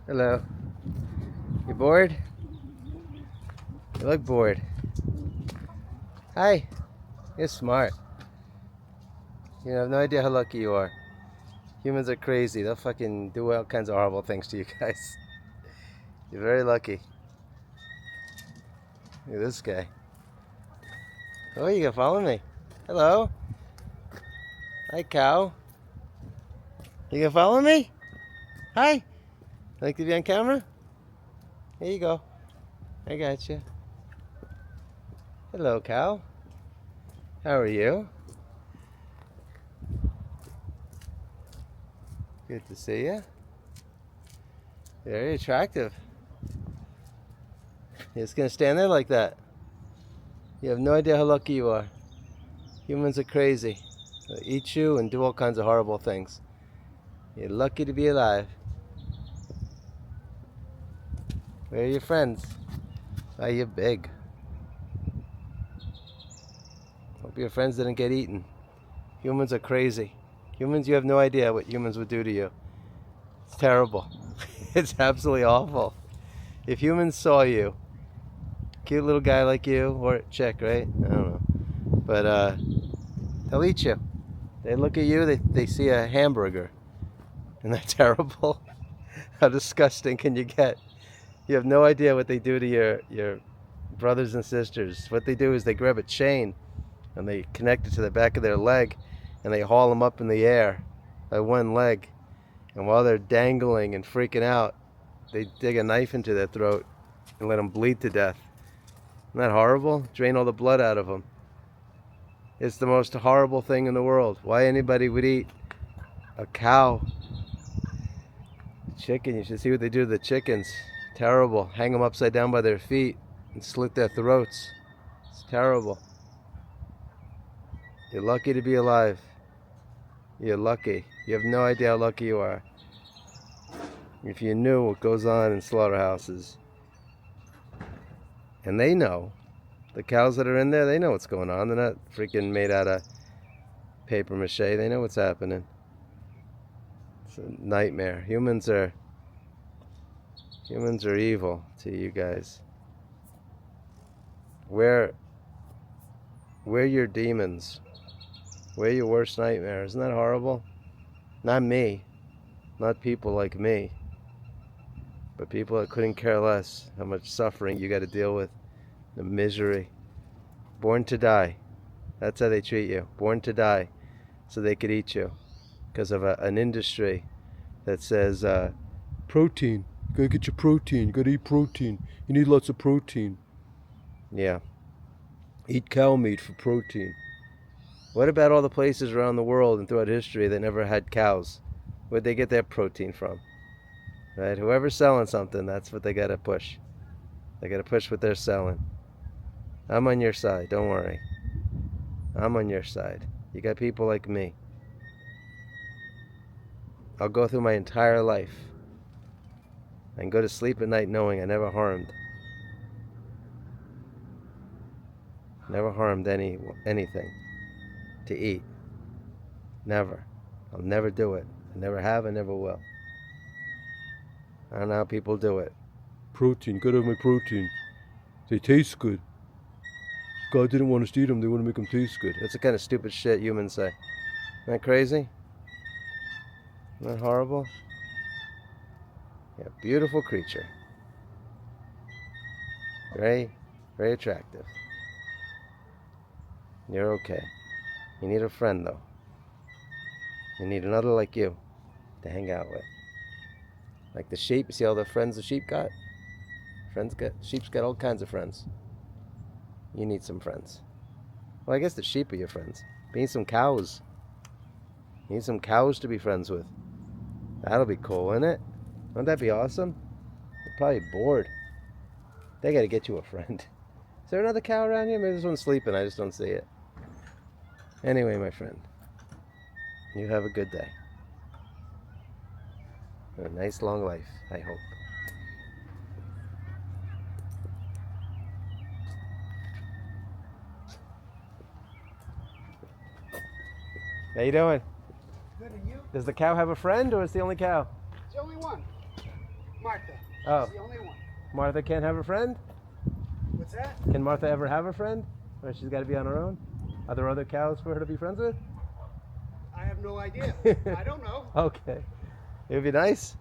Hello. You bored? You look bored. Hi. You're smart. You have no idea how lucky you are. Humans are crazy. They'll fucking do all kinds of horrible things to you guys. You're very lucky. Look at this guy. Oh, you can follow me. Hello. Hi, cow. You can follow me? Hi. Like to be on camera? Here you go. I got you. Hello, cow. How are you? Good to see you. Very attractive. You're just gonna stand there like that. You have no idea how lucky you are. Humans are crazy. They'll eat you and do all kinds of horrible things. You're lucky to be alive. Where are your friends? Oh, you're big. Hope your friends didn't get eaten. Humans are crazy. Humans, you have no idea what humans would do to you. It's terrible. It's absolutely awful. If humans saw you, cute little guy like you, or chick, right? I don't know. But they'll eat you. They look at you, they see a hamburger. Isn't that terrible? How disgusting can you get? You have no idea what they do to your brothers and sisters. What they do is they grab a chain and they connect it to the back of their leg and they haul them up in the air by one leg. And while they're dangling and freaking out, they dig a knife into their throat and let them bleed to death. Isn't that horrible? Drain all the blood out of them. It's the most horrible thing in the world. Why anybody would eat a cow, chicken? You should see what they do to the chickens. Terrible. Hang them upside down by their feet and slit their throats. It's terrible. You're lucky to be alive. You're lucky. You have no idea how lucky you are. If you knew what goes on in slaughterhouses, and they know, the cows that are in there, they know what's going on. They're not freaking made out of paper mache. They know what's happening. It's a nightmare. Humans are evil to you guys. We're your demons. We're your worst nightmare. Isn't that horrible? Not me. Not people like me. But people that couldn't care less how much suffering you got to deal with. The misery. Born to die. That's how they treat you. Born to die. So they could eat you. Because of an industry that says, protein. You gotta get your protein. You gotta eat protein. You need lots of protein. Yeah. Eat cow meat for protein. What about all the places around the world and throughout history that never had cows? Where'd they get their protein from? Right? Whoever's selling something, that's what they gotta push. They gotta push what they're selling. I'm on your side, don't worry. I'm on your side. You got people like me. I'll go through my entire life and go to sleep at night knowing I never harmed anything to eat. Never. I'll never do it. I never have, I never will. I don't know how people do it. Protein, gotta have my protein. They taste good. God didn't want us to eat them, they want to make them taste good. That's the kind of stupid shit humans say. Isn't that crazy? Isn't that horrible? Yeah, beautiful creature. Very, very attractive. You're okay. You need a friend though. You need another like you to hang out with. Like the sheep. You see all the friends the sheep got? Sheep's got all kinds of friends. You need some friends. Well, I guess the sheep are your friends. But you need some cows. You need some cows to be friends with. That'll be cool, wouldn't it? Wouldn't that be awesome? They're probably bored. They gotta get you a friend. Is there another cow around here? Maybe this one's sleeping. I just don't see it. Anyway, my friend, you have a good day. A nice long life, I hope. How you doing? Good, and you? Does the cow have a friend, or is the only cow? It's the only one. Martha. Oh. She's the only one. Martha can't have a friend? What's that? Can Martha ever have a friend? Or she's got to be on her own? Are there other cows for her to be friends with? I have no idea. I don't know. Okay. It would be nice.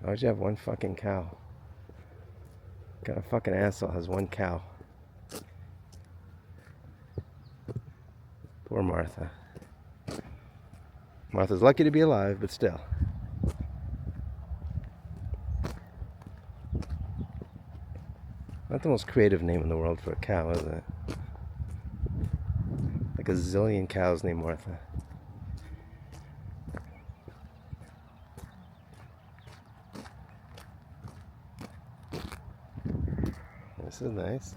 Why'd you have one fucking cow? What kind of fucking asshole has one cow? Poor Martha. Martha's lucky to be alive, but still. Not the most creative name in the world for a cow, is it? Like a zillion cows named Martha. This is nice.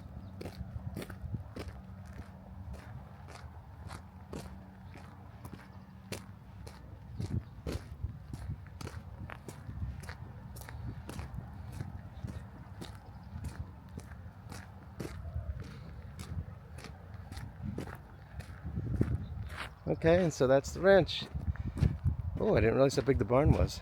Okay, and so that's the ranch. Oh, I didn't realize how big the barn was.